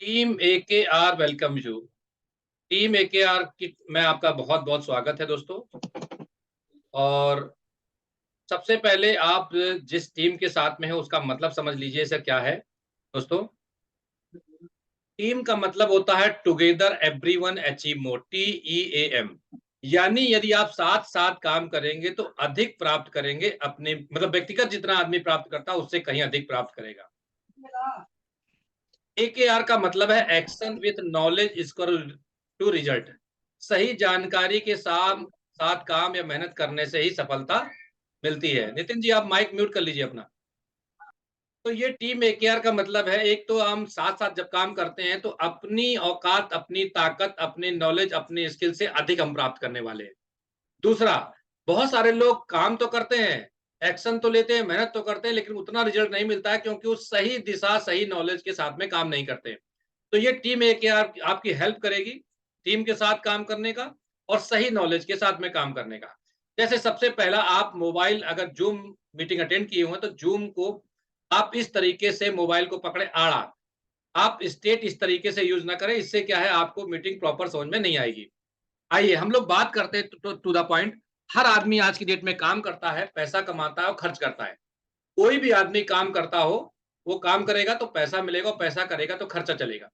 Team AKR welcome you. Team AKR की मैं आपका बहुत बहुत स्वागत है दोस्तों। और सबसे पहले आप जिस टीम के साथ में है उसका मतलब समझ लीजिए सर क्या है दोस्तों। टीम का मतलब होता है together everyone achieve more, TEAM। यानी यदि आप साथ साथ काम करेंगे तो अधिक प्राप्त करेंगे, अपने मतलब व्यक्तिगत जितना आदमी प्राप्त करता है उससे कहीं अधिक प्राप्त करेगा। AKR का मतलब है action with knowledge equal to result. सही जानकारी के साथ साथ काम या मेहनत करने से ही सफलता मिलती है। नितिन जी, आप माइक म्यूट कर लीजिए अपना। तो ये टीम AKR का मतलब है, एक तो हम साथ साथ जब काम करते हैं तो अपनी औकात, अपनी ताकत, अपनी नॉलेज, अपनी स्किल से अधिक हम प्राप्त करने वाले हैं। दूसरा, बहुत सारे लोग काम तो करते हैं, एक्शन तो लेते हैं, मेहनत तो करते हैं, लेकिन उतना रिजल्ट नहीं मिलता है क्योंकि वो सही दिशा, सही नॉलेज के साथ में काम नहीं करते। तो ये टीम AKR आपकी हेल्प करेगी टीम के साथ काम करने का और सही नॉलेज के साथ में काम करने का। जैसे सबसे पहला, आप मोबाइल अगर जूम मीटिंग अटेंड किए हुए हैं तो जूम को आप इस तरीके से मोबाइल को पकड़े आड़ा, आप स्टेट इस तरीके से यूज ना करें, इससे क्या है आपको मीटिंग प्रॉपर समझ में नहीं आएगी। आइए हम लोग बात करते हैं टू द पॉइंट। हर आदमी आज की डेट में काम करता है, पैसा कमाता है और खर्च करता है। कोई भी आदमी काम करता हो, वो काम करेगा तो पैसा मिलेगा, पैसा करेगा तो खर्चा चलेगा।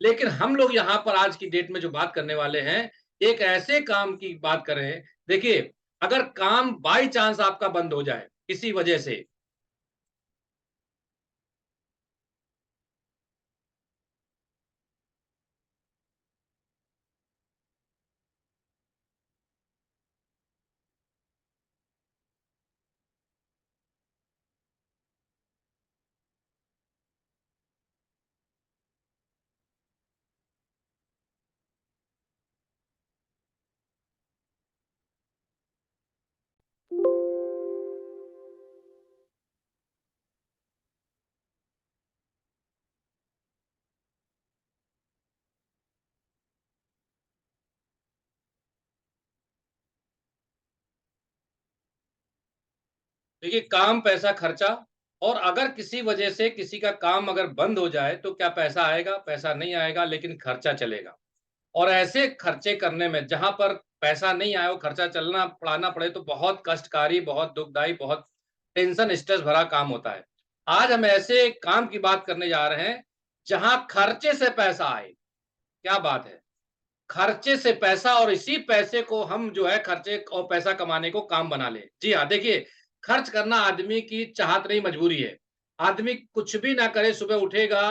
लेकिन हम लोग यहाँ पर आज की डेट में जो बात करने वाले हैं, एक ऐसे काम की बात कर रहे हैं। देखिए, अगर काम बाई चांस आपका बंद हो जाए किसी वजह से, देखिए काम, पैसा, खर्चा। और अगर किसी वजह से किसी का काम अगर बंद हो जाए तो क्या पैसा आएगा? पैसा नहीं आएगा, लेकिन खर्चा चलेगा। और ऐसे खर्चे करने में जहां पर पैसा नहीं आए और खर्चा चलना पड़ाना पड़े तो बहुत कष्टकारी, बहुत दुखदाई, बहुत टेंशन स्ट्रेस भरा काम होता है। आज हम ऐसे काम की बात करने जा रहे हैं जहां खर्चे से पैसा आए। क्या बात है! खर्चे से पैसा, और इसी पैसे को हम जो है खर्चे और पैसा कमाने को काम बना ले। जी हाँ, देखिए, खर्च करना आदमी की चाहत नहीं, मजबूरी है। आदमी कुछ भी ना करे, सुबह उठेगा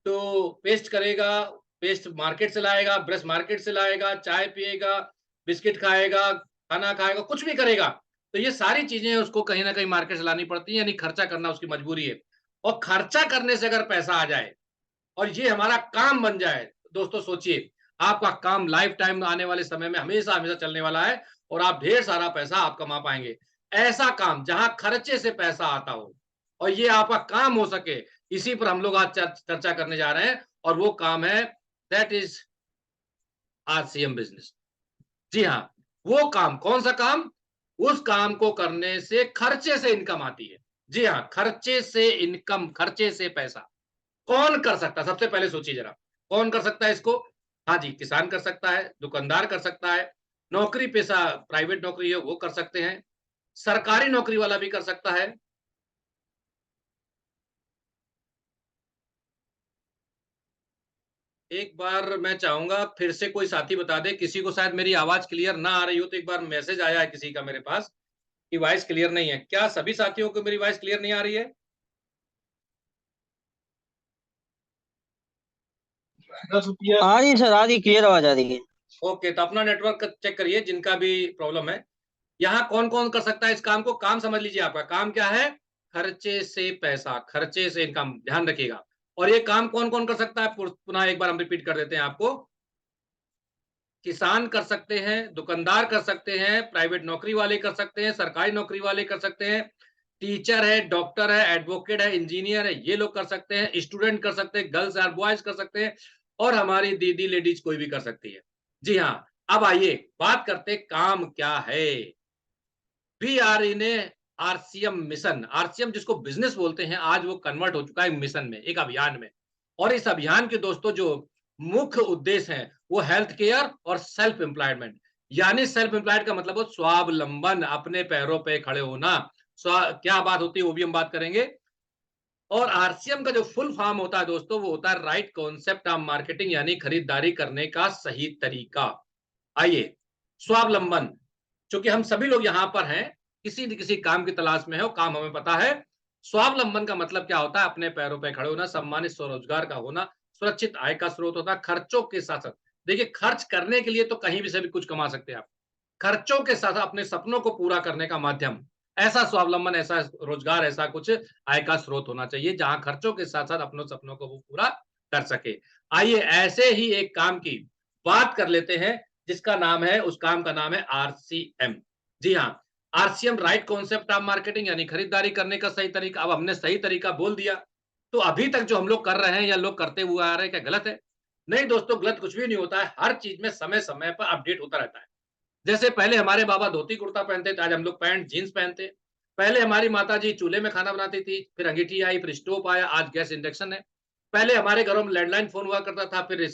तो पेस्ट करेगा, पेस्ट मार्केट से लाएगा, ब्रश मार्केट से लाएगा, चाय पिएगा, बिस्किट खाएगा, खाना खाएगा, कुछ भी करेगा। तो ये सारी चीजें उसको कहीं ना कहीं मार्केट से लानी पड़ती है, यानी खर्चा करना उसकी मजबूरी है। और खर्चा करने से अगर पैसा आ जाए और ये हमारा काम बन जाए, तो दोस्तों सोचिए, आपका काम लाइफ टाइम आने वाले समय में हमेशा हमेशा चलने वाला है और आप ढेर सारा पैसा आप कमा पाएंगे। ऐसा काम जहां खर्चे से पैसा आता हो और ये आपका काम हो सके, इसी पर हम लोग आज चर्चा करने जा रहे हैं। और वो काम है, दैट इज RCM बिजनेस। जी हाँ, वो काम, कौन सा काम? उस काम को करने से खर्चे से इनकम आती है। जी हाँ, खर्चे से इनकम, खर्चे से पैसा। कौन कर सकता है? सबसे पहले सोचिए जरा, कौन कर सकता है इसको? हाँ जी, किसान कर सकता है, दुकानदार कर सकता है, नौकरी पेशा, प्राइवेट नौकरी है वो कर सकते हैं, सरकारी नौकरी वाला भी कर सकता है। एक बार मैं चाहूंगा फिर से कोई साथी बता दे, किसी को शायद मेरी आवाज क्लियर ना आ रही हो, तो एक बार मैसेज आया है किसी का मेरे पास कि वॉइस क्लियर नहीं है। क्या सभी साथियों को मेरी वॉइस क्लियर नहीं आ रही है? हाँ जी सर, आ रही, क्लियर आवाज आ रही है। ओके, तो अपना नेटवर्क चेक करिए जिनका भी प्रॉब्लम है। यहाँ कौन कौन कर सकता है इस काम को? काम समझ लीजिए, आपका काम क्या है? खर्चे से पैसा, खर्चे से इनकम, ध्यान रखिएगा। और ये काम कौन कौन कर सकता है? पुनः एक बार हम रिपीट कर देते हैं आपको। किसान कर सकते हैं, दुकानदार कर सकते हैं, प्राइवेट नौकरी वाले कर सकते हैं, सरकारी नौकरी वाले कर सकते हैं, टीचर है, डॉक्टर है, एडवोकेट है, इंजीनियर है, ये लोग कर सकते हैं, स्टूडेंट कर सकते हैं, गर्ल्स और बॉयज कर सकते हैं, और हमारी दीदी लेडीज कोई भी कर सकती है। जी हाँ, अब आइए बात करते हैं काम क्या है। We are in a RCM mission. RCM जिसको बिजनेस बोलते हैं, आज वो कन्वर्ट हो चुका है मिशन में, एक अभियान में। और इस अभियान के दोस्तों जो मुख्य उद्देश्य हैं वो हेल्थ केयर और सेल्फ एम्प्लॉयमेंट, यानी सेल्फ एम्प्लॉयड का मतलब हो स्वावलंबन, अपने पैरों पे खड़े होना। क्या बात होती है वो भी हम बात करेंगे। और आरसीएम का जो फुल फॉर्म होता है दोस्तों, वो होता है राइट कॉन्सेप्ट ऑफ मार्केटिंग, यानी खरीदारी करने का सही तरीका। आइए, स्वावलंबन, क्योंकि हम सभी लोग यहाँ पर हैं, किसी न किसी काम की तलाश में है और काम हमें पता है। स्वावलंबन का मतलब क्या होता है? अपने पैरों पे खड़े होना, सम्मानित स्वरोजगार का होना, सुरक्षित आय का स्रोत होता है, खर्चों के साथ-साथ। देखिए, खर्च करने के लिए तो कहीं भी से भी कुछ कमा सकते हैं आप। खर्चों के साथ अपने सपनों को पूरा करने का माध्यम, ऐसा स्वावलंबन, ऐसा रोजगार, ऐसा कुछ आय का स्रोत होना चाहिए, जहां खर्चों के साथ-साथ अपने सपनों को वो पूरा कर सके। आइए ऐसे ही एक काम की बात कर लेते हैं, जिसका नाम है, उस काम का नाम है आरसीएम। जी हाँ, RCM right concept of marketing, यानी खरीदारी करने का सही तरीका। अब हमने सही तरीका बोल दिया, तो अभी तक जो हम लोग कर रहे हैं या लोग करते हुए आ रहे हैं, क्या गलत है? नहीं दोस्तों, गलत कुछ भी नहीं होता है। हर चीज में समय-समय पर अपडेट होता रहता है। जैसे पहले हमारे बाबा धोती कुर्ता पहनते थे, आज हम लोग पैंट जीन्स पहनते हैं। पहले हमारी माताजी चूल्हे में खाना बनाती थी, फिर अंगीठी आई, फिर स्टोव आया, आज गैस इंडक्शन है। पहले हमारे घरों में लैंडलाइन फोन हुआ करता था, फिर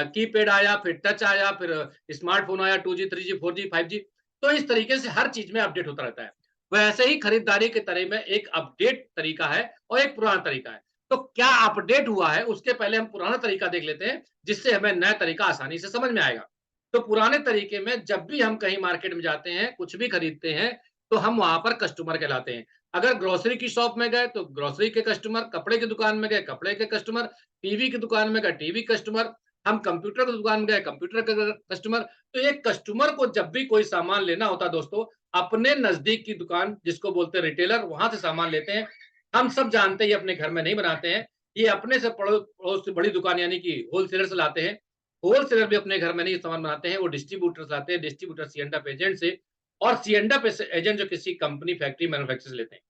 कीपैड आया, फिर टच आया, फिर स्मार्टफोन आया, 2G 3G 4G 5G। तो इस तरीके से हर चीज में अपडेट होता रहता है। वैसे ही खरीदारी के तरह में एक अपडेट तरीका है और एक पुराना तरीका है। तो क्या अपडेट हुआ है, उसके पहले हम पुराना तरीका देख लेते हैं, जिससे हमें नया तरीका आसानी से समझ में आएगा। तो पुराने तरीके में जब भी हम कहीं मार्केट में जाते हैं, कुछ भी खरीदते हैं, तो हम वहां पर कस्टमर कहलाते हैं। अगर ग्रोसरी की शॉप में गए तो ग्रोसरी के कस्टमर, कपड़े की दुकान में गए कपड़े के कस्टमर, टीवी की दुकान में गए टीवी कस्टमर, हम कंप्यूटर की दुकान में गए कंप्यूटर के कस्टमर। तो एक कस्टमर को जब भी कोई सामान लेना होता है दोस्तों, अपने नजदीक की दुकान, जिसको बोलते हैं रिटेलर, वहां से सामान लेते हैं। हम सब जानते हैं ये अपने घर में नहीं बनाते हैं, ये अपने से पड़ोस पड़ोस से बड़ी दुकान यानी कि होलसेलर से लाते हैं। होलसेलर भी अपने घर में नहीं सामान बनाते हैं, वो डिस्ट्रीब्यूटर से लाते हैं, distributor C and F agent से, और सी एंड एफ एजेंट जो किसी कंपनी, फैक्ट्री, मैन्युफैक्चर से लेते हैं।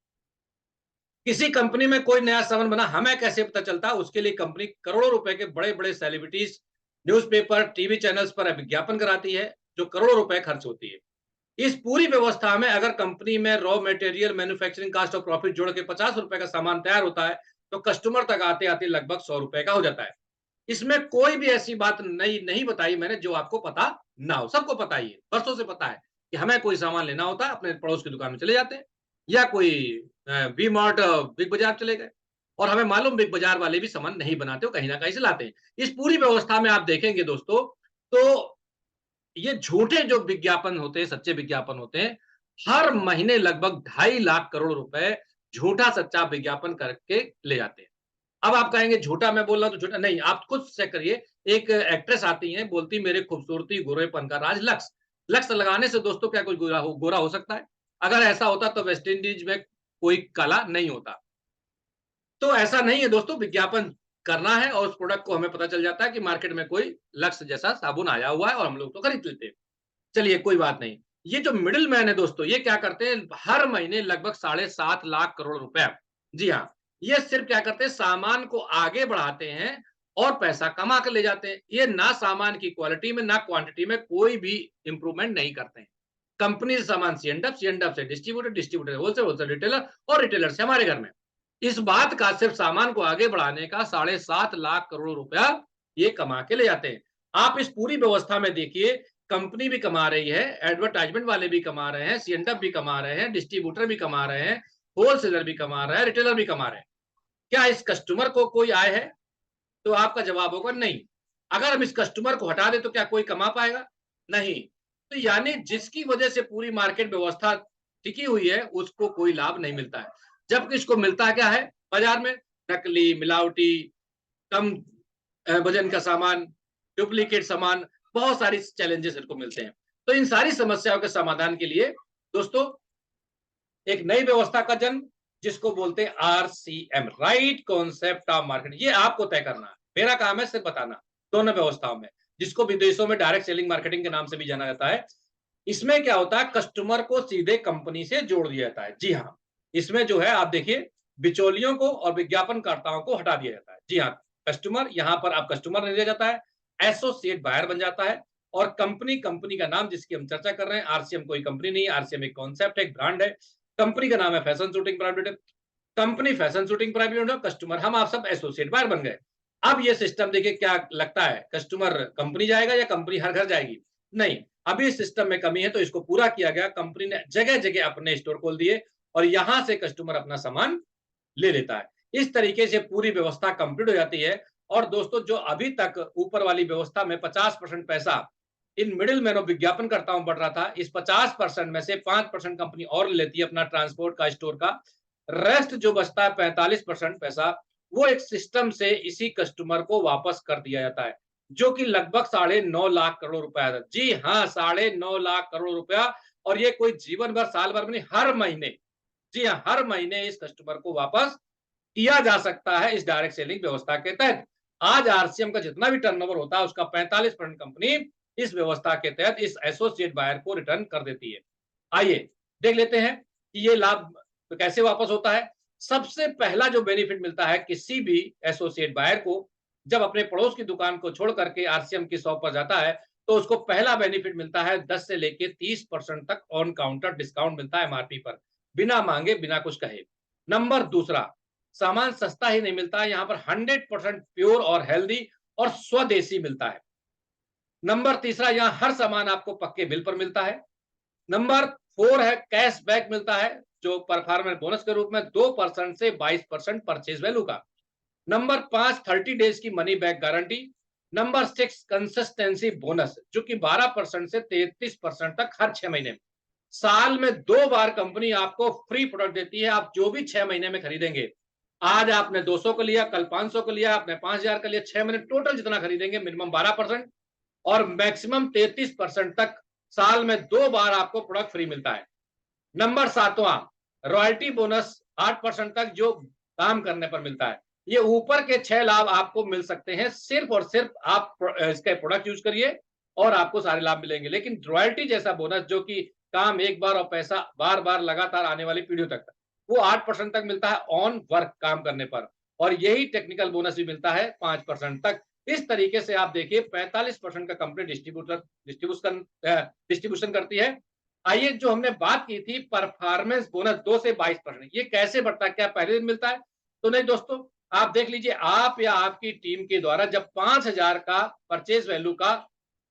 किसी कंपनी में कोई नया सामान बना, हमें कैसे पता चलता? उसके लिए कंपनी करोड़ों रुपए के बड़े-बड़े सेलिब्रिटीज न्यूज़पेपर, टीवी चैनल्स पर विज्ञापन कराती है, जो करोड़ों रुपए खर्च होती है। इस पूरी व्यवस्था में अगर कंपनी में रॉ मटेरियल, मैन्युफैक्चरिंग कॉस्ट और प्रॉफिट जोड़ के ₹50 का सामान तैयार होता है, तो कस्टमर तक आते-आते लगभग ₹100 का हो जाता है। इसमें कोई भी ऐसी बात नहीं नहीं बताई मैंने जो आपको पता ना हो। सबको पता ही है, बरसों से पता है कि हमें कोई सामान लेना होता है, अपने पड़ोस की दुकान में चले जाते हैं, या कोई वी मार्ट, बिग बाजार चले गए, और हमें मालूम बिग बाजार वाले भी सामान नहीं बनाते, वो कहीं ना कहीं से लाते हैं। इस पूरी व्यवस्था में आप देखेंगे दोस्तों, तो ये झूठे जो विज्ञापन होते हैं, सच्चे विज्ञापन होते हैं, हर महीने लगभग 2.5 लाख करोड़ रुपए झूठा सच्चा विज्ञापन करके ले जाते हैं। अब आप कहेंगे झूठा मैं बोल रहा हूं तो झूठा नहीं, आप खुद चेक करिए। एक एक्ट्रेस आती है, बोलती मेरे खूबसूरती गोरेपन का राज लक्स। लक्स लगाने से दोस्तों क्या कोई गोरा हो सकता है? अगर ऐसा होता तो वेस्ट इंडीज में कोई काला नहीं होता। तो ऐसा नहीं है दोस्तों, विज्ञापन करना है और उस प्रोडक्ट को हमें पता चल जाता है कि मार्केट में कोई लक्स जैसा साबुन आया हुआ है और हम लोग तो खरीद लेते हैं। चलिए कोई बात नहीं। ये जो मिडिल मैन है दोस्तों, ये क्या करते हैं, हर महीने लगभग 7.5 लाख करोड़ रुपए, जी हाँ, ये सिर्फ क्या करते हैं, सामान को आगे बढ़ाते हैं और पैसा कमा कर ले जाते हैं। ये ना सामान की क्वालिटी में ना क्वांटिटी में कोई भी इंप्रूवमेंट नहीं करते हैं। कंपनी से सामान सी एंड एफ से distributor, distributor wholesale, wholesale retailer, और रिटेलर से हमारे घर में। इस बात का सिर्फ सामान को आगे बढ़ाने का 7.5 लाख करोड़ रुपया ये कमा के ले जाते हैं। आप इस पूरी व्यवस्था में देखिए, कंपनी भी कमा रही है, एडवर्टाइजमेंट वाले भी कमा रहे हैं, सी भी कमा रहे हैं, डिस्ट्रीब्यूटर भी कमा रहे हैं, होलसेलर भी कमा रहा है, रिटेलर भी कमा रहे हैं। क्या इस कस्टमर को कोई आय है? तो आपका जवाब होगा नहीं। अगर हम इस कस्टमर को हटा दें तो क्या कोई कमा पाएगा? नहीं। तो यानी जिसकी वजह से पूरी मार्केट व्यवस्था टिकी हुई है, उसको कोई लाभ नहीं मिलता है। जबकि इसको मिलता क्या है बाजार में? नकली, मिलावटी, कम वजन का सामान, डुप्लीकेट सामान, बहुत सारी चैलेंजेस इनको मिलते हैं। तो इन सारी समस्याओं के समाधान के लिए दोस्तों एक नई व्यवस्था का जन्म, जिसको बोलते हैं RCM, right concept of market. ये आपको तय करना है, मेरा काम है सिर्फ बताना दोनों व्यवस्थाओं में, जिसको विदेशों में डायरेक्ट सेलिंग मार्केटिंग के नाम से भी जाना जाता है। इसमें क्या होता है, कस्टमर को सीधे कंपनी से जोड़ दिया जाता है। जी हाँ, इसमें जो है आप देखिए, बिचौलियों को और विज्ञापनकर्ताओं को हटा दिया जाता है। जी हाँ, कस्टमर, यहां पर आप कस्टमर नहीं दिया जाता है, एसोसिएट बायर बन जाता है। और कंपनी, कंपनी का नाम जिसकी हम चर्चा कर रहे हैं, आरसीएम कोई कंपनी नहीं, आरसीएम एक कॉन्सेप्ट है, एक ब्रांड है। कंपनी का नाम है fashion shooting private limited. Company fashion shooting private limited, customer हम आप सब एसोसिएट बायर बन गए। अब ये सिस्टम देखिए क्या लगता है, कस्टमर कंपनी जाएगा या कंपनी हर घर जाएगी? नहीं, अभी इस सिस्टम में कमी है तो इसको पूरा किया गया। कंपनी ने जगह-जगह अपने स्टोर खोल दिए और यहां से कस्टमर अपना सामान ले लेता है। इस तरीके से पूरी व्यवस्था कंप्लीट हो जाती है। और दोस्तों, जो अभी तक ऊपर वाली व्यवस्था में 50% पैसा इन मिडिल मैन और विज्ञापनकर्ताओं बढ़ रहा था, इस 50% में से 5% कंपनी और ले लेती है अपना ट्रांसपोर्ट का, स्टोर का। रेस्ट जो बचता है 45% पैसा, वो एक सिस्टम से इसी कस्टमर को वापस कर दिया जाता है, जो कि लगभग 9.5 लाख करोड़ रुपया था। जी हाँ, 9.5 लाख करोड़ रुपया। और ये कोई जीवन भर, साल भर में नहीं, हर महीने, जी हाँ, हर महीने इस कस्टमर को वापस किया जा सकता है इस डायरेक्ट सेलिंग व्यवस्था के तहत। आज आरसीएम का जितना भी टर्नओवर होता है उसका 45% कंपनी इस व्यवस्था के तहत इस एसोसिएट बायर को रिटर्न कर देती है। आइए देख लेते हैं कि ये लाभ कैसे वापस होता है। सबसे पहला जो बेनिफिट मिलता है किसी भी एसोसिएट बायर को, जब अपने पड़ोस की दुकान को छोड़ करके आरसीएम की शॉप पर जाता है, तो उसको पहला बेनिफिट मिलता है 10 से लेके 30% तक ऑन काउंटर डिस्काउंट मिलता है एमआरपी पर, बिना मांगे, बिना कुछ कहे। नंबर दूसरा, सामान सस्ता ही नहीं मिलता है, यहां पर 100% प्योर और हेल्दी और स्वदेशी मिलता है। नंबर तीसरा, यहां हर सामान आपको पक्के बिल पर मिलता है। नंबर 4 है कैशबैक मिलता है, जो परफॉर्मेंस बोनस के रूप में 2% से 22% परचेज वैल्यू का। नंबर 5, 30 डेज की money back guarantee. Number 6, consistency bonus, जो कि 12% से 33% तक हर 6 महीने में। साल में 2 बार कंपनी आपको फ्री प्रोडक्ट देती है, आप जो भी 6 महीने में खरीदेंगे। आज आपने 200 को लिया, कल 500 को लिया, आपने 5000 का लिया, 6 महीने टोटल जितना खरीदेंगे मिनिमम 12% और मैक्सिमम 33% तक साल में 2 बार आपको प्रोडक्ट फ्री मिलता है। नंबर 7वां, रॉयल्टी बोनस 8% तक, जो काम करने पर मिलता है। ये ऊपर के 6 लाभ आपको मिल सकते हैं सिर्फ और सिर्फ आप इसके प्रोडक्ट यूज करिए और आपको सारे लाभ मिलेंगे। लेकिन रॉयल्टी जैसा बोनस, जो कि काम एक बार और पैसा बार बार लगातार आने वाली पीढ़ियों तक, वो 8% तक मिलता है ऑन वर्क, काम करने पर। और यही टेक्निकल बोनस भी मिलता है 5% तक। इस तरीके से आप देखिए 45% का कंपनी डिस्ट्रीब्यूशन करती है। आइए, जो हमने बात की थी परफॉर्मेंस बोनस 2 से 22%, ये कैसे बढ़ता है, क्या पहले दिन मिलता है? तो नहीं दोस्तों, आप देख लीजिए, आप या आपकी टीम के द्वारा जब 5,000 का परचेज वैल्यू का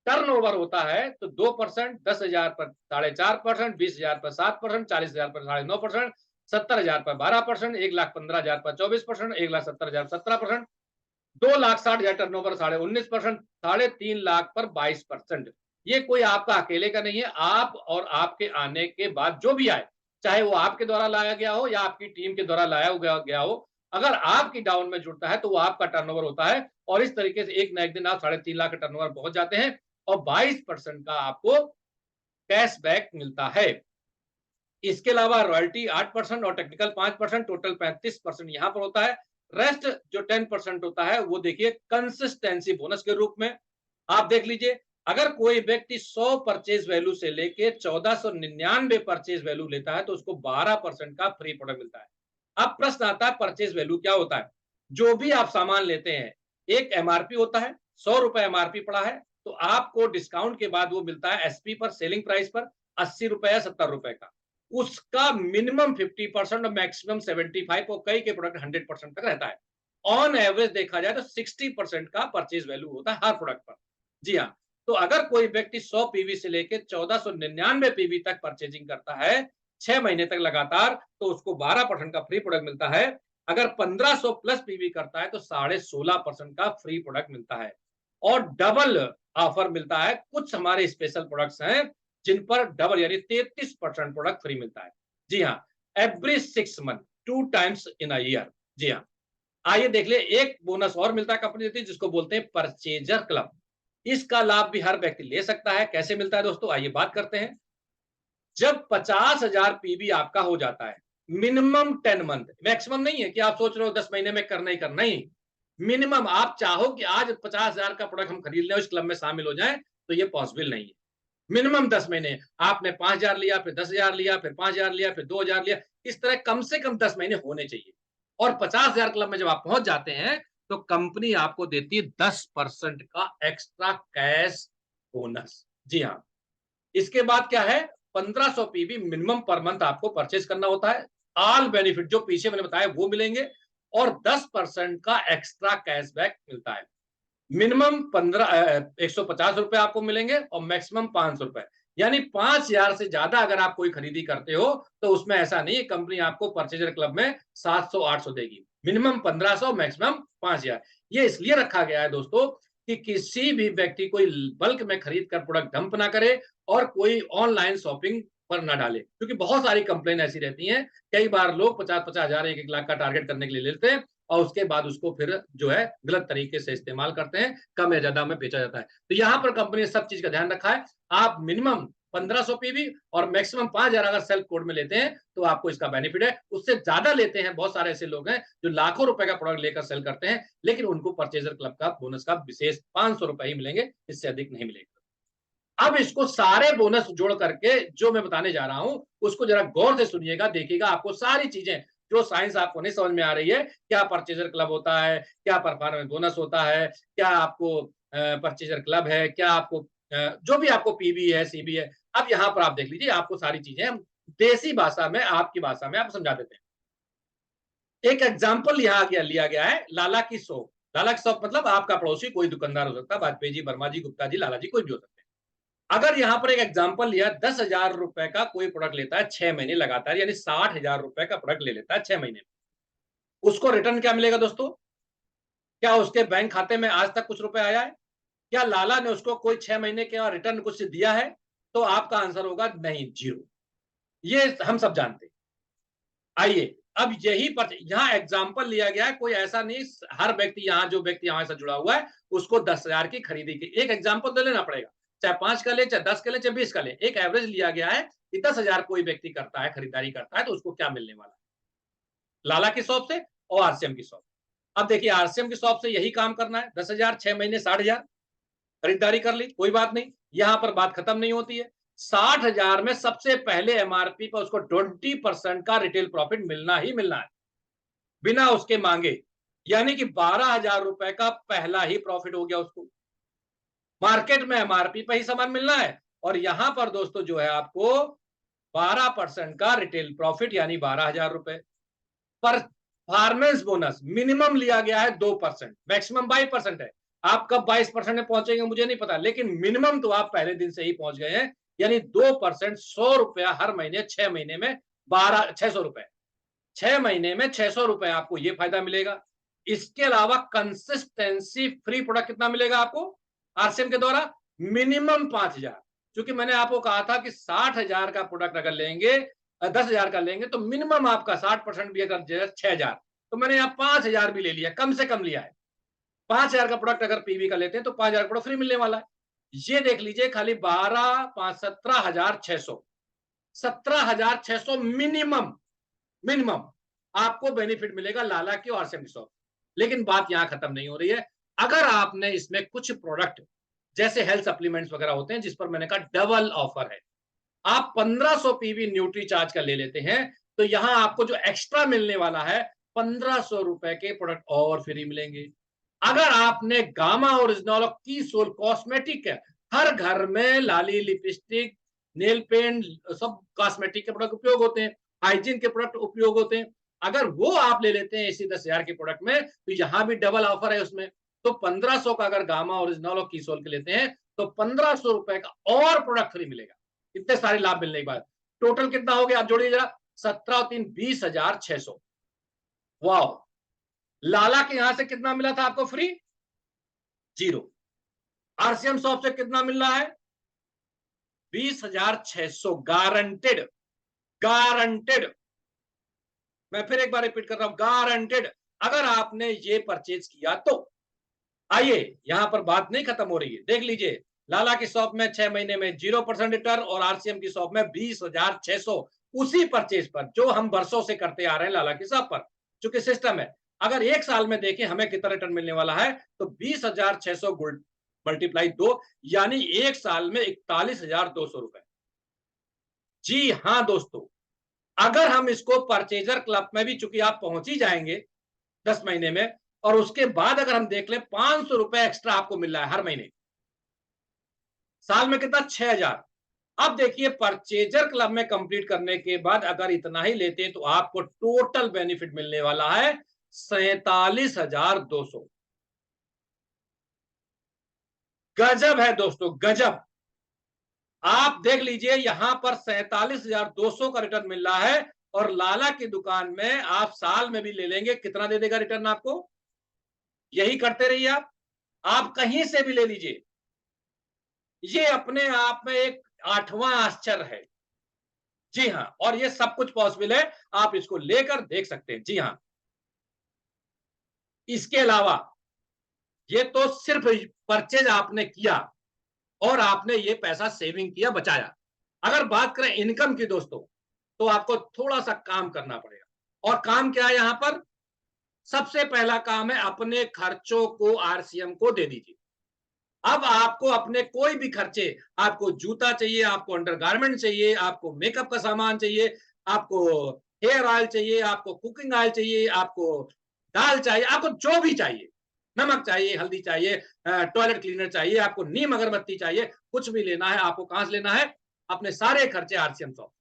टर्नओवर होता है तो 2%, 10,000 पर 4.5%, 20,000 पर 7%, 40,000 पर 9.5%, 70,000 पर 12%, 1,15,000 पर 24%, 1,70,000 17%, 2,60,000 टर्नओवर 19.5%, 3.5 लाख पर 22%। ये कोई आपका अकेले का नहीं है, आप और आपके आने के बाद जो भी आए, चाहे वो आपके द्वारा लाया गया हो या आपकी टीम के द्वारा लाया गया हो, अगर आपकी डाउन में जुड़ता है तो वो आपका टर्नओवर होता है। और इस तरीके से एक ना एक दिन आप 3.5 लाख का टर्नओवर पहुंच जाते हैं और 22% का आपको कैशबैक मिलता है। इसके अलावा रॉयल्टी 8% और टेक्निकल 5%, टोटल 35% यहां पर होता है। रेस्ट जो 10% होता है वो देखिए कंसिस्टेंसी बोनस के रूप में। आप देख लीजिए, अगर कोई व्यक्ति 100 परचेज वैल्यू से लेके 1499 परचेज वैल्यू लेता है तो उसको 12% का फ्री प्रोडक्ट मिलता है। अब प्रश्न आता है, परचेज वैल्यू क्या होता है? जो भी आप सामान लेते हैं, एक एमआरपी होता है, 100 रुपए एमआरपी पड़ा है, तो आपको डिस्काउंट के बाद वो मिलता है एसपी पर, सेलिंग प्राइस पर 80 रुपए या 70 रुपए का। उसका मिनिमम 50% और मैक्सिमम 75 और कई के प्रोडक्ट 100% तक रहता है। ऑन एवरेज देखा जाए तो 60% का परचेज वैल्यू होता है हर प्रोडक्ट पर। जी हाँ, तो अगर कोई व्यक्ति 100 पीवी से लेकर 1499 पीवी तक परचेजिंग करता है 6 महीने तक लगातार, तो उसको 12% का फ्री प्रोडक्ट मिलता है। अगर 1500 प्लस पीवी करता है तो 16.5% का फ्री प्रोडक्ट मिलता है। और डबल ऑफर मिलता है, कुछ हमारे स्पेशल प्रोडक्ट्स हैं जिन पर डबल यानी 33% प्रोडक्ट फ्री मिलता है। जी हाँ, every 6 month, 2 times in a year. जी हाँ, आइए देख ले, एक बोनस और मिलता है कंपनी देती है जिसको बोलते हैं परचेजर क्लब। इसका लाभ भी हर व्यक्ति ले सकता है। कैसे मिलता है दोस्तों, आइए बात करते हैं। जब 50,000 पीबी आपका हो जाता है, मिनिमम 10 मंथ, मैक्सिमम नहीं है कि आप सोच रहे हो 10 महीने में करना ही करना ही। मिनिमम आप चाहो कि आज 50,000 का प्रोडक्ट हम खरीद लें, इस क्लब में शामिल हो जाएं, तो ये पॉसिबल नहीं है। मिनिमम 10 महीने, आपने 5,000 लिया, फिर 10,000 लिया, फिर 5,000 लिया, फिर 2,000 लिया, इस तरह कम से कम 10 महीने होने चाहिए। और 50,000 क्लब में जब आप पहुंच जाते हैं तो कंपनी आपको देती है 10% का एक्स्ट्रा कैश बोनस। जी हाँ, इसके बाद क्या है, 1500 पीबी मिनिमम पर मंथ आपको परचेज करना होता है। ऑल बेनिफिट जो पीछे मैंने बताया वो मिलेंगे। और 10% का एक्स्ट्रा कैशबैक मिलता है। मिनिमम 150 रुपए आपको मिलेंगे और मैक्सिमम 500 रुपए, यानी 5,000 से ज्यादा अगर आप कोई खरीदी करते हो तो उसमें ऐसा नहीं है कंपनी आपको परचेजर क्लब में 700-800 देगी। Minimum 1500, maximum 5,000। ये इसलिए रखा गया है दोस्तों कि किसी भी व्यक्ति कोई बल्क में खरीद कर प्रोडक्ट डंप ना करे और कोई ऑनलाइन शॉपिंग पर ना डाले, क्योंकि बहुत सारी कंप्लेन ऐसी रहती हैं। कई बार लोग 50-50 हजार 1-1 लाख का टारगेट करने के लिए लेते हैं और उसके बाद उसको फिर जो है गलत तरीके से इस्तेमाल करते हैं, कम या ज्यादा में बेचा जाता है। तो यहां पर कंपनी ने सब चीज का ध्यान रखा है। आप मिनिमम 1500 पीवी और मैक्सिमम 5,000 अगर सेल्फ कोड में लेते हैं तो आपको इसका बेनिफिट है। उससे ज्यादा लेते हैं, बहुत सारे ऐसे लोग हैं जो लाखों रुपए का प्रोडक्ट लेकर सेल करते हैं, लेकिन उनको परचेजर क्लब का बोनस का विशेष 500 रुपए ही मिलेंगे, इससे अधिक नहीं मिलेगा। अब इसको सारे बोनस जोड़ करके जो मैं बताने जा रहा हूं उसको जरा गौर से सुनिएगा, देखिएगा आपको सारी चीजें जो साइंस आपको नहीं समझ में आ रही है, क्या परचेजर क्लब होता है, क्या परफॉर्मेंस बोनस होता है, क्या आपको परचेजर क्लब है, क्या आपको जो भी आपको पीबी है, सीबी है, अब यहां पर आप देख लीजिए, आपको सारी चीजें हम देसी भाषा में, आपकी भाषा में आप समझा देते हैं। एक एग्जाम्पल यहाँ लिया गया है, लाला की शॉप। लाला की शॉप मतलब आपका पड़ोसी कोई दुकानदार हो सकता है, वाजपेयी जी, वर्मा जी, गुप्ता जी, लाला जी, कोई भी हो सकते हैं। अगर यहां पर एक एग्जांपल लिया, 10,000 रुपए का कोई प्रोडक्ट लेता है 6 महीने लगातार, यानी 60,000 रुपए का प्रोडक्ट ले लेता है 6 महीने में, उसको रिटर्न क्या मिलेगा दोस्तों? क्या उसके बैंक खाते में आज तक कुछ रुपए आया है? क्या लाला ने उसको कोई 6 महीने के बाद रिटर्न कुछ दिया है? तो आपका आंसर होगा नहीं, जीरो। ये हम सब जानते हैं। आइए, अब यही पर यहां एग्जाम्पल लिया गया है, कोई ऐसा नहीं हर व्यक्ति यहां जो व्यक्ति हमारे साथ जुड़ा हुआ है उसको 10,000 की खरीदी की एक एग्जाम्पल दे लेना पड़ेगा, चाहे 5 का ले, चाहे 10 का ले, चाहे 20 का ले, एक एवरेज लिया गया है कि 10,000 कोई व्यक्ति करता है, खरीदारी करता है, तो उसको क्या मिलने वाला है लाला की शॉप से और आरसीएम की शॉप। अब देखिए, आरसीएम की शॉप से यही काम करना है, 10,000, 6 महीने 60,000 खरीदारी कर ली, कोई बात नहीं, यहां पर बात खत्म नहीं होती है। 60,000 में सबसे पहले एमआरपी पर उसको 20% का रिटेल प्रॉफिट मिलना ही मिलना है, बिना उसके मांगे, यानी कि 12,000 रुपए का पहला ही प्रॉफिट हो गया उसको। मार्केट में एमआरपी पर ही सामान मिलना है और यहां पर दोस्तों जो है आपको 12% का रिटेल प्रॉफिट, यानी 12,000 रुपए। परफॉर्मेंस बोनस मिनिमम लिया गया है 2%, मैक्सिमम 22% है। आप कब 22% में पहुंचेंगे मुझे नहीं पता, लेकिन मिनिमम तो आप पहले दिन से ही पहुंच गए हैं, यानी 2%, 100 रुपया हर महीने, 6 महीने में 600 रुपए, 6 महीने में 600 रुपए आपको ये फायदा मिलेगा। इसके अलावा कंसिस्टेंसी फ्री प्रोडक्ट कितना मिलेगा आपको आरसीएम के द्वारा? मिनिमम 5,000। क्योंकि मैंने आपको कहा था कि 60,000 का प्रोडक्ट अगर लेंगे, 10,000 का लेंगे तो मिनिमम आपका 60% भी अगर 6,000, तो मैंने यहाँ 5,000 भी ले लिया, कम से कम लिया है। 5,000 का प्रोडक्ट अगर पीवी का लेते हैं तो 5,000 का प्रोडक्ट फ्री मिलने वाला है। ये देख लीजिए, खाली 12, 5, 17,600, 17,600 मिनिमम, मिनिमम आपको बेनिफिट मिलेगा लाला की और आरसीएम की शॉप। लेकिन बात यहां खत्म नहीं हो रही है। अगर आपने इसमें कुछ प्रोडक्ट जैसे हेल्थ सप्लीमेंट्स वगैरह होते हैं जिस पर मैंने कहा डबल ऑफर है, आप 1500 पीवी न्यूट्री चार्ज का ले लेते हैं तो यहां आपको जो एक्स्ट्रा मिलने वाला है 1,500 रुपए के प्रोडक्ट और फ्री मिलेंगे। अगर आपने गामा ओरिजिनल और की सोल कॉस्मेटिक है, हर घर में लाली, लिपस्टिक, नेल पेंट, सब कॉस्मेटिक के प्रोडक्ट उपयोग होते हैं, हाइजीन के प्रोडक्ट उपयोग होते हैं, अगर वो आप ले लेते हैं इसी 10,000 के प्रोडक्ट में तो यहां भी डबल ऑफर है उसमें। तो 1,500 का अगर गामा ओरिजिनल और की सोल के लेते हैं तो 1,500 रुपए का और प्रोडक्ट फ्री मिलेगा। इतने सारे लाभ मिलने के बाद टोटल कितना हो गया आप जोड़िए जरा, 17 और 3 20,600। वाह, लाला के यहां से कितना मिला था आपको फ्री? जीरो। आरसीएम शॉप से कितना मिल रहा है? 20,600 गारंटेड, गारंटेड। मैं फिर एक बार रिपीट कर रहा हूं, गारंटेड। अगर आपने ये परचेज किया तो आइए, यहां पर बात नहीं खत्म हो रही है, देख लीजिए, लाला की शॉप में 6 महीने में 0% रिटर्न और आरसीएम की शॉप में 20,600, उसी परचेज पर जो हम वर्षों से करते आ रहे हैं लाला की शॉप पर, चूंकि सिस्टम है। अगर एक साल में देखें हमें कितना रिटर्न मिलने वाला है तो 20,600 मल्टीप्लाई 2, यानी एक साल में 41,200 रुपए। जी हां दोस्तों, अगर हम इसको परचेजर क्लब में भी, चूंकि आप पहुंच ही जाएंगे 10 महीने में, और उसके बाद अगर हम देख ले 500 रुपए एक्स्ट्रा आपको मिल रहा है हर महीने, साल में कितना? 6,000। अब देखिए, परचेजर क्लब में कंप्लीट करने के बाद अगर इतना ही लेते हैं तो आपको टोटल बेनिफिट मिलने वाला है 47,200। गजब है दोस्तों, गजब। आप देख लीजिए यहां पर 47,200 का रिटर्न मिल रहा है, और लाला की दुकान में आप साल में भी ले लेंगे, कितना दे देगा रिटर्न आपको? यही करते रहिए आप कहीं से भी ले लीजिए। ये अपने आप में एक 8वां आश्चर्य है। जी हाँ, और ये सब कुछ पॉसिबल है, आप इसको लेकर देख सकते हैं। जी हाँ, इसके अलावा ये तो सिर्फ परचेज आपने किया और आपने ये पैसा सेविंग किया, बचाया। अगर बात करें इनकम की दोस्तों, तो आपको थोड़ा सा काम करना पड़ेगा। और काम क्या है यहां पर? सबसे पहला काम है अपने खर्चों को आरसीएम को दे दीजिए। अब आपको अपने कोई भी खर्चे, आपको जूता चाहिए, आपको अंडरगारमेंट चाहिए, आपको मेकअप का सामान चाहिए, आपको हेयर ऑयल चाहिए, आपको कुकिंग ऑयल चाहिए, आपको दाल चाहिए, आपको जो भी चाहिए, नमक चाहिए, हल्दी चाहिए, टॉयलेट क्लीनर चाहिए, आपको नीम अगरबत्ती चाहिए, कुछ भी लेना है आपको कहां से लेना है? अपने सारे खर्चे आरसीएम शॉप।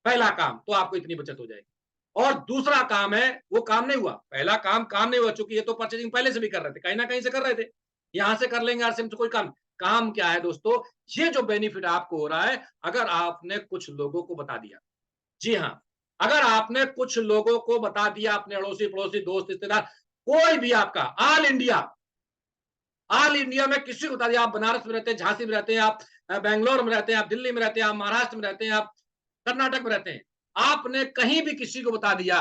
पहला काम तो आपको इतनी बचत हो जाएगी। और दूसरा काम है, वो काम नहीं हुआ, पहला काम नहीं हुआ, चूंकि ये तो परचेजिंग पहले से भी कर रहे थे, कहीं ना कहीं से कर रहे थे, यहां से कर लेंगे आरसीएम से कोई काम क्या है दोस्तों? ये जो बेनिफिट आपको हो रहा है, अगर आपने कुछ लोगों को बता दिया। जी हाँ, अगर आपने कुछ लोगों को बता दिया, अपने अड़ोसी पड़ोसी दोस्त रिश्तेदार, कोई भी आपका, ऑल इंडिया में किसी को बता दिया, आप बनारस में रहते हैं, झांसी में रहते हैं, आप बेंगलोर में रहते हैं, आप दिल्ली में रहते हैं, आप महाराष्ट्र में रहते हैं, आप कर्नाटक में रहते हैं, आपने कहीं भी किसी को बता दिया,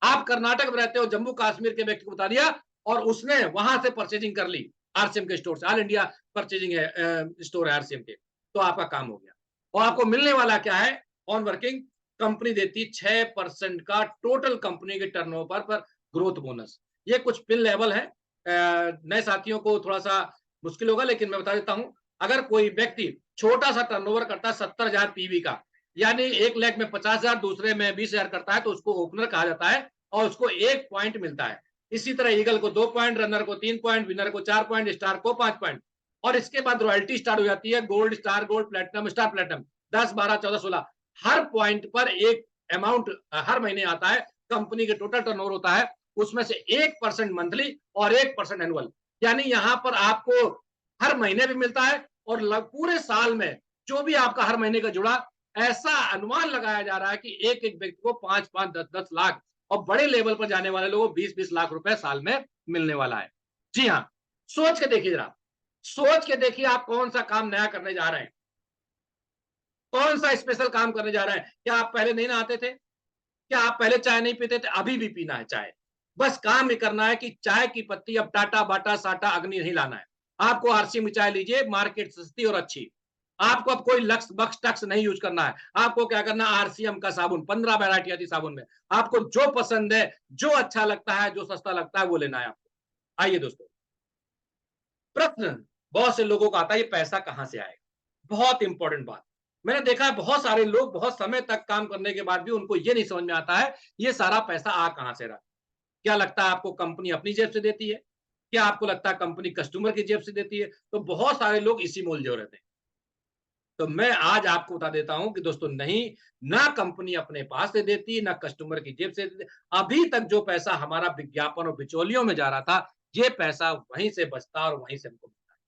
आप कर्नाटक में रहते हो, जम्मू कश्मीर के व्यक्ति को बता दिया, और उसने वहां से परचेजिंग कर ली आरसीएम के स्टोर से, ऑल इंडिया परचेजिंग है स्टोर है आरसीएम के, तो आपका काम हो गया। और आपको मिलने वाला क्या है? ऑन वर्किंग कंपनी देती 6% का टोटल कंपनी के टर्नओवर पर ग्रोथ बोनस। ये कुछ पिन लेवल है, नए साथियों को थोड़ा सा मुश्किल होगा, लेकिन मैं बता देता हूं। अगर कोई व्यक्ति छोटा सा टर्नओवर करता है 70,000 पीवी का, यानी एक लेग में 50,000, दूसरे में 20,000 करता है, तो उसको ओपनर कहा जाता है, और उसको 1 पॉइंट मिलता है। इसी तरह ईगल को 2 पॉइंट, रनर को 3 पॉइंट, विनर को 4 पॉइंट, स्टार को 5 पॉइंट। और इसके बाद रॉयल्टी स्टार्ट हो जाती है, gold, star gold, platinum, star platinum, 10, 12, 14, 16, हर पॉइंट पर एक अमाउंट हर महीने आता है। कंपनी के टोटल टर्नओवर होता है, उसमें से 1% मंथली और 1% एनुअल, यानी यहां पर आपको हर महीने भी मिलता है, और पूरे साल में जो भी आपका हर महीने का जुड़ा, ऐसा अनुमान लगाया जा रहा है कि एक एक व्यक्ति को 5-5, 10-10 लाख, और बड़े लेवल पर जाने वाले लोगों को 20-20 लाख रुपए साल में मिलने वाला है। जी हाँ, सोच के देखिए जरा, सोच के देखिए आप कौन सा काम नया करने जा रहे हैं, कौन सा स्पेशल काम करने जा रहे हैं। क्या आप पहले नहीं नहाते थे? क्या आप पहले चाय नहीं पीते थे? अभी भी पीना है चाय। बस काम ही करना है कि चाय की पत्ती अब टाटा बाटा साटा अग्नि नहीं लाना है। आपको आरसी में चाय लीजिए, मार्केट सस्ती और अच्छी। आपको अब कोई लक्स बक्स टक्स नहीं यूज करना है। आपको क्या करना है? आरसीएम का साबुन, 15 वैरायटी आती साबुन में, आपको जो पसंद है, जो अच्छा लगता है, जो सस्ता लगता है, वो लेना है आपको। आइए दोस्तों, प्रश्न बहुत से लोगों का आता है, ये पैसा कहां से आएगा? बहुत इंपॉर्टेंट बात। मैंने देखा है बहुत सारे लोग बहुत समय तक काम करने के बाद भी उनको ये नहीं समझ में आता है ये सारा पैसा आ कहां से रहा। क्या लगता है आपको कंपनी अपनी जेब से देती है? क्या आपको लगता है कंपनी कस्टमर की जेब से देती है? तो बहुत सारे लोग इसी में उलझे रहते हैं। तो मैं आज आपको बता देता हूं कि दोस्तों, नहीं, ना कंपनी अपने पास से देती, ना कस्टमर की जेब से देती। अभी तक जो पैसा हमारा विज्ञापन और बिचौलियों में जा रहा था, ये पैसा वहीं से बचता और वहीं से हमको मिलता है।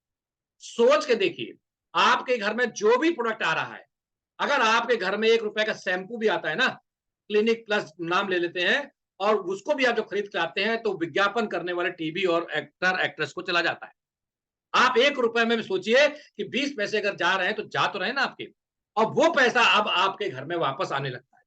सोच के देखिए, आपके घर में जो भी प्रोडक्ट आ रहा है, अगर आपके घर में 1 रुपए का शैंपू भी आता है ना, क्लिनिक प्लस नाम ले लेते हैं, और उसको भी आप जब खरीद के आते हैं, तो विज्ञापन करने वाले टीवी और एक्टर एक्ट्रेस को चला जाता है। आप 1 रुपए में भी सोचिए कि 20 पैसे अगर जा रहे हैं, तो जा तो रहे ना आपके, और वो पैसा अब आपके घर में वापस आने लगता है।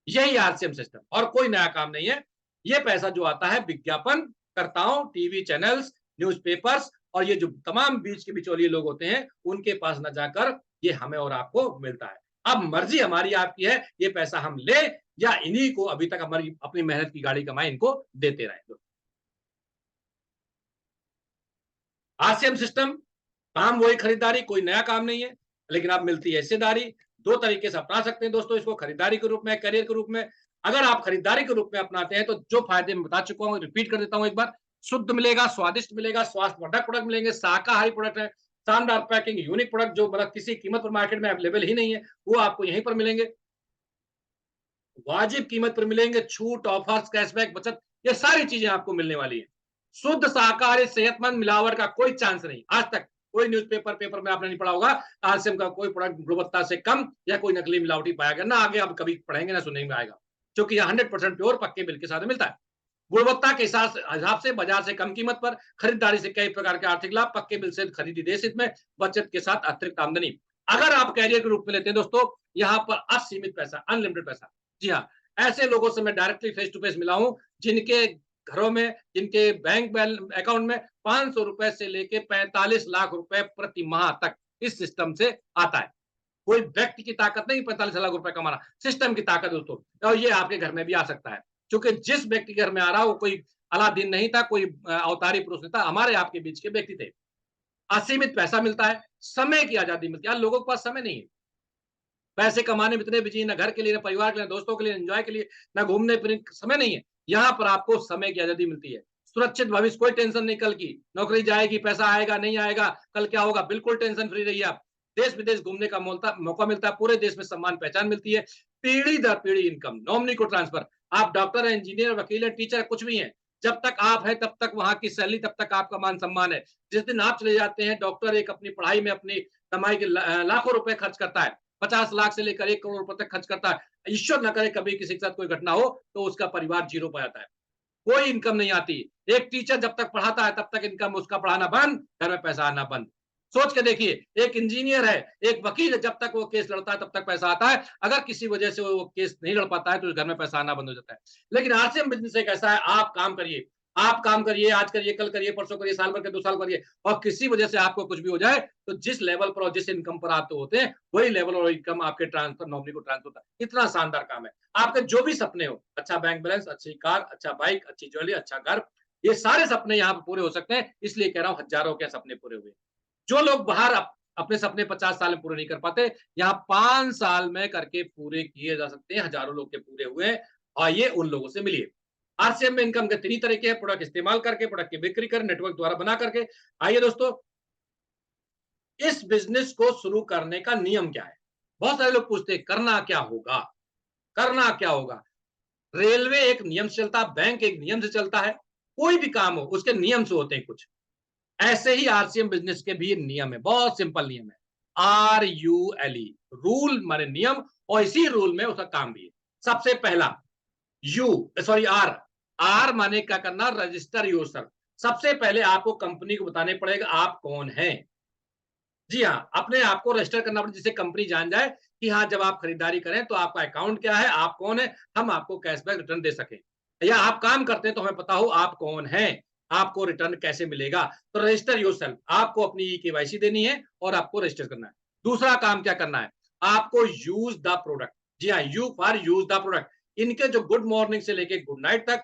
यही आरसीएम सिस्टम, और कोई नया काम नहीं है। ये पैसा जो आता है विज्ञापन करताओं, टीवी चैनल्स, न्यूज़पेपर्स, और ये जो तमाम बीच के बिचौलिए लोग होते हैं, उनके पास न जाकर ये हमें और आपको मिलता है। अब मर्जी हमारी आपकी है, ये पैसा हम ले, या इन्हीं को अभी तक हमारी अपनी मेहनत की गाड़ी कमाई इनको देते रहे। आरसीएम सिस्टम, काम वही, खरीदारी, कोई नया काम नहीं है, लेकिन आप मिलती है हिस्सेदारी। दो तरीके से अपना सकते हैं दोस्तों इसको, खरीदारी के रूप में, करियर के रूप में। अगर आप खरीदारी के रूप में अपनाते हैं, तो जो फायदे मैं बता चुका हूं, रिपीट कर देता हूं एक बार। शुद्ध मिलेगा, स्वादिष्ट मिलेगा, स्वास्थ्यवर्धक प्रोडक्ट मिलेंगे, शाकाहारी प्रोडक्ट है, शानदार पैकिंग, यूनिक प्रोडक्ट जो मतलब किसी कीमत पर मार्केट में अवेलेबल ही नहीं है, वो आपको यहीं पर मिलेंगे। वाजिब कीमत पर मिलेंगे, छूट, ऑफर्स, कैशबैक, बचत, ये सारी चीजें आपको मिलने वाली है। शुद्ध शाकाहारी सेहतमंद, मिलावट का कोई चांस नहीं। आज तक कोई न्यूज़पेपर पेपर में आपने नहीं पढ़ा होगा आरसीएम का कोई प्रोडक्ट गुणवत्ता से कम या कोई नकली मिलावटी पाया गया, ना आगे आप कभी पढ़ेंगे ना सुनने में आएगा, क्योंकि यह 100% प्योर पक्के मिल्क के साथ मिलता है। गुणवत्ता के हिसाब से बाजार से कम कीमत पर, खरीदारी से कई प्रकार के आर्थिक लाभ, पक्के बिल से खरीदी देश हित में, बचत के साथ अतिरिक्त आमदनी। अगर आप कैरियर के रूप में लेते हैं दोस्तों, यहाँ पर असीमित पैसा, अनलिमिटेड पैसा। जी हाँ, ऐसे लोगों से मैं डायरेक्टली फेस टू फेस मिला हूं, जिनके घरों में, जिनके बैंक अकाउंट में 500 रुपए से लेके 45 लाख रुपए प्रति माह तक इस सिस्टम से आता है। कोई व्यक्ति की ताकत नहीं 45 लाख रुपए कमाना, सिस्टम की ताकत दोस्तों। और ये आपके घर में भी आ सकता है, क्योंकि जिस व्यक्ति के घर में आ रहा वो कोई अलादीन नहीं था, कोई अवतारी पुरुष नहीं था, हमारे आपके बीच के व्यक्ति थे। असीमित पैसा मिलता है, समय की आजादी मिलती है। लोगों के पास समय नहीं है, पैसे कमाने में इतने बिजी, ना घर के लिए, ना परिवार के लिए, दोस्तों के लिए, एंजॉय के लिए, ना घूमने फिरने समय नहीं है। यहाँ पर आपको समय की आजादी मिलती है। सुरक्षित भविष्य, कोई टेंशन नहीं कल की, नौकरी जाएगी, पैसा आएगा नहीं आएगा, कल क्या होगा, बिल्कुल टेंशन फ्री रहिए आप। देश विदेश घूमने का मौका मिलता है, पूरे देश में सम्मान पहचान मिलती है, पीढ़ी दर पीढ़ी इनकम, नॉमिनी को ट्रांसफर। आप डॉक्टर है, इंजीनियर, वकील है, टीचर है, कुछ भी है, जब तक आप है तब तक वहां की सैलरी, तब तक आपका मान सम्मान है। जिस दिन आप चले जाते हैं, डॉक्टर एक अपनी पढ़ाई में अपनी कमाई के लाखों रुपए खर्च करता है, 50 लाख से लेकर 1 करोड़ रुपए तक खर्च करता है। ईश्वर न करे कभी किसी के साथ कोई घटना हो तो उसका परिवार जीरो पर जाता है, कोई इनकम नहीं आती। एक टीचर जब तक पढ़ाता है तब तक इनकम, उसका पढ़ाना बंद, घर में पैसा आना बंद। सोच के देखिए, एक इंजीनियर है, एक वकील है, जब तक वो केस लड़ता है तब तक पैसा आता है, अगर किसी वजह से वो केस नहीं लड़ पाता है तो घर में पैसा आना बंद हो जाता है। लेकिन आरसीएम बिजनेस एक ऐसा है, आप काम करिए, आप काम करिए, आज करिए, कल करिए, परसों करिए, साल भर के 2 साल करिए, और किसी वजह से आपको कुछ भी हो जाए तो जिस लेवल पर और जिस इनकम पर आप तो होते हैं, वही लेवल और इनकम आपके ट्रांसफर, नौकरी को ट्रांसफर होता है। इतना शानदार काम है। आपके जो भी सपने हो, अच्छा बैंक बैलेंस, अच्छी कार, अच्छा बाइक, अच्छी ज्वेलरी, अच्छा घर, ये सारे सपने यहाँ पर पूरे हो सकते हैं। इसलिए कह रहा हूं, हजारों के सपने पूरे हुए। जो लोग बाहर अपने सपने 50 साल में पूरे नहीं कर पाते, यहाँ 5 साल में करके पूरे किए जा सकते हैं। हजारों लोग के पूरे हुए हैं। आइए उन लोगों से मिलिए। आरसीएम में इनकम के 3 तरीके हैं, प्रोडक्ट इस्तेमाल करके, प्रोडक्ट की बिक्री कर, नेटवर्क द्वारा बना करके। आइए दोस्तों, इस बिजनेस को शुरू करने का नियम क्या है? बहुत सारे लोग पूछते हैं करना क्या होगा, करना क्या होगा। रेलवे एक नियम से चलता है, बैंक एक नियम से चलता है, कोई भी काम हो उसके नियम से होते हैं कुछ। ऐसे ही आरसीएम बिजनेस के भी नियम है, बहुत सिंपल नियम है। RULE, रूल माने नियम, और इसी रूल में उसका काम भी है। सबसे पहला यू, सॉरी आर, आर माने क्या करना, रजिस्टर योरसेल्फ। सबसे पहले आपको कंपनी को बताने पड़ेगा आप कौन हैं। जी हाँ, अपने आप को रजिस्टर करना पड़ेगा, जिससे कंपनी जान जाए कि हाँ, जब आप खरीदारी करें तो आपका अकाउंट क्या है, आप कौन है, हम आपको कैशबैक रिटर्न दे सके, या आप काम करते हैं तो हमें पता हो आप कौन हैं, आपको रिटर्न कैसे मिलेगा। तो रजिस्टर योरसेल्फ, आपको अपनी केवाईसी देनी है और आपको रजिस्टर करना है। दूसरा काम क्या करना है, आपको यूज द प्रोडक्ट। जी हाँ, you for use the product. इनके जो गुड मॉर्निंग से लेके गुड नाइट तक,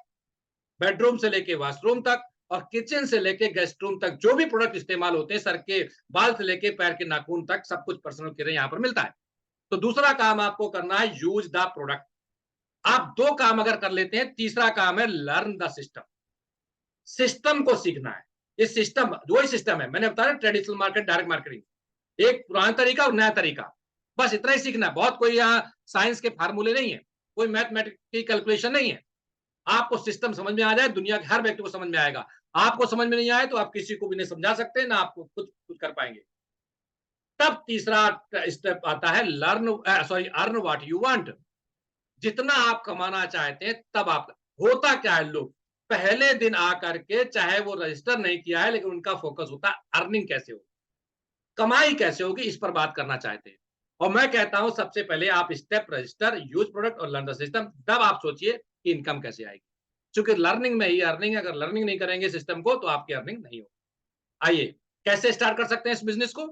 बेडरूम से लेके वॉशरूम तक, और किचन से लेके गेस्ट रूम तक, जो भी प्रोडक्ट इस्तेमाल होते हैं, सर के बाल से लेके पैर के नाखून तक, सब कुछ पर्सनल केयर यहाँ पर मिलता है। तो दूसरा काम आपको करना है यूज द प्रोडक्ट। आप 2 काम अगर कर लेते हैं, तीसरा काम है लर्न द सिस्टम। सिस्टम को सीखना है। ये सिस्टम वही सिस्टम है, मैंने बताया ट्रेडिशनल मार्केट, डायरेक्ट मार्केटिंग, एक पुराना तरीका और नया तरीका, बस इतना ही सीखना है। बहुत कोई यहाँ साइंस के फार्मूले नहीं है, कोई मैथमेटिक्स की कैलकुलेशन नहीं है। आपको सिस्टम समझ में आ जाए, दुनिया के हर व्यक्ति को समझ में आएगा। आपको समझ में नहीं आए तो आप किसी को भी नहीं समझा सकते, ना आपको कुछ कुछ कर पाएंगे। तब तीसरा स्टेप आता है learn, sorry earn what you want. जितना आप कमाना चाहते हैं तब आप, होता क्या है, लोग पहले दिन आकर के, चाहे वो रजिस्टर नहीं किया है, लेकिन उनका फोकस होता है अर्निंग कैसे हो, कमाई कैसे होगी, इस पर बात करना चाहते हैं। और मैं कहता हूं सबसे पहले आप स्टेप रजिस्टर, यूज प्रोडक्ट और लर्न द सिस्टम, तब आप सोचिए कि इनकम कैसे आएगी। क्योंकि लर्निंग में ही अर्निंग है, अगर लर्निंग नहीं करेंगे सिस्टम को तो आपकी अर्निंग नहीं होगी। आइए कैसे स्टार्ट कर सकते हैं इस बिजनेस को।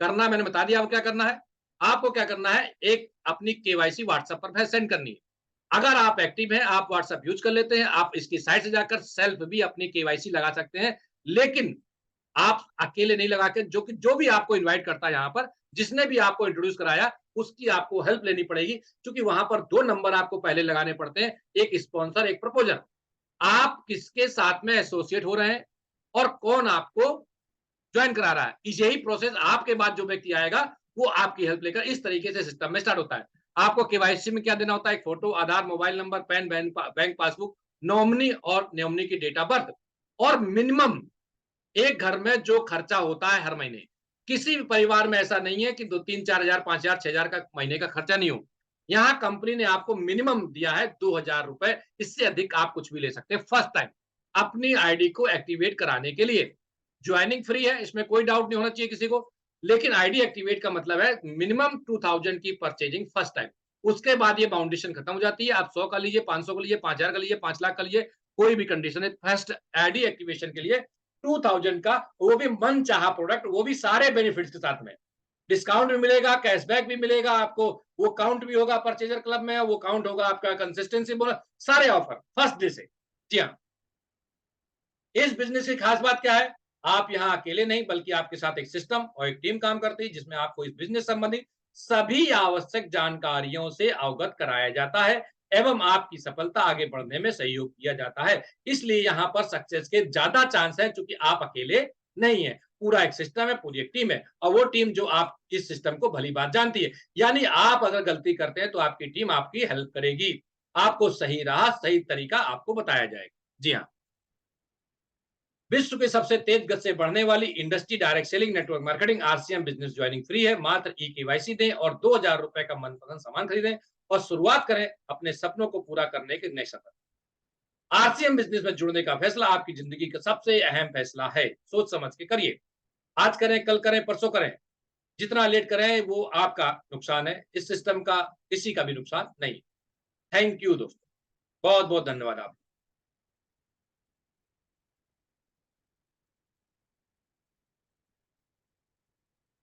करना मैंने बता दिया, आपको क्या करना है। आपको क्या करना है, एक अपनी केवाईसी व्हाट्सएप पर सेंड करनी है। अगर आप एक्टिव हैं, आप व्हाट्सएप यूज कर लेते हैं, आप इसकी साइट से जाकर सेल्फ भी अपनी केवाईसी लगा सकते हैं। लेकिन आप अकेले नहीं लगा के, जो भी आपको इनवाइट करता है यहाँ पर, जिसने भी आपको इंट्रोड्यूस कराया, उसकी आपको हेल्प लेनी पड़ेगी। क्योंकि वहां पर 2 नंबर आपको पहले लगाने पड़ते हैं, एक स्पॉन्सर, एक प्रपोजर। आप किसके साथ में एसोसिएट हो रहे हैं और कौन आपको ज्वाइन करा रहा है, यही प्रोसेस आपके बाद जो व्यक्ति आएगा वो आपकी हेल्प लेकर, इस तरीके से सिस्टम में स्टार्ट होता है। आपको केवाईसी में क्या देना होता है, एक photo, Aadhaar, mobile number, PAN, bank passbook, nominee और नॉमिनी की डेट ऑफ बर्थ, और मिनिमम एक घर में जो खर्चा होता है हर महीने। किसी भी परिवार में ऐसा नहीं है कि 2-3-4,000, 5,000, 6,000 का महीने का खर्चा नहीं हो। यहाँ कंपनी ने आपको मिनिमम दिया है 2,000 रुपए, इससे अधिक आप कुछ भी ले सकते हैं फर्स्ट टाइम अपनी आईडी को एक्टिवेट कराने के लिए। ज्वाइनिंग फ्री है, इसमें कोई डाउट नहीं होना चाहिए किसी को। लेकिन आईडी एक्टिवेट का मतलब है मिनिमम 2,000 की परचेजिंग फर्स्ट टाइम। उसके बाद ये बाउंडेशन खत्म हो जाती है। आप 100 का लीजिए, 500 का लीजिए, 5,000 का लीजिए, 5 लाख का लीजिए, कोई भी कंडीशन है। फर्स्ट आईडी एक्टिवेशन के लिए 2,000 का, वो भी मन चाहा प्रोडक्ट, वो भी सारे बेनिफिट्स के साथ में। डिस्काउंट भी मिलेगा, कैशबैक भी मिलेगा आपको, वो काउंट भी होगा परचेजर क्लब में, वो काउंट होगा आपका कंसिस्टेंसी बोनस, सारे ऑफर फर्स्ट डे से। जी हाँ, इस बिजनेस की खास बात क्या है? आप यहाँ अकेले नहीं बल्कि आपके साथ एक सिस्टम और एक टीम काम करती है, जिसमें आपको इस बिजनेस संबंधी सभी आवश्यक जानकारियों से अवगत कराया जाता है एवं आपकी सफलता आगे बढ़ने में सहयोग किया जाता है। इसलिए यहाँ पर सक्सेस के ज्यादा चांस है, क्योंकि आप अकेले नहीं है, पूरा एक सिस्टम है, पूरी एक टीम है, और वो टीम जो आप इस सिस्टम को भली बात जानती है। यानी आप अगर गलती करते हैं तो आपकी टीम आपकी हेल्प करेगी, आपको सही राह सही तरीका आपको बताया जाएगा। जी हाँ, विश्व के सबसे तेज गति से बढ़ने वाली industry direct selling network marketing RCM business joining free है। मात्र ई केवाईसी दें और 2,000 रुपए का मनपसंद सामान खरीदें और शुरुआत करें अपने सपनों को पूरा करने के नए सफर। आरसीएम बिजनेस में जुड़ने का फैसला आपकी जिंदगी का सबसे अहम फैसला है। सोच समझ के करिए, आज करें, कल करें, परसों करें। जितना लेट करें वो आपका नुकसान है, इस सिस्टम का किसी का भी नुकसान नहीं। थैंक यू दोस्तों, बहुत बहुत धन्यवाद आप।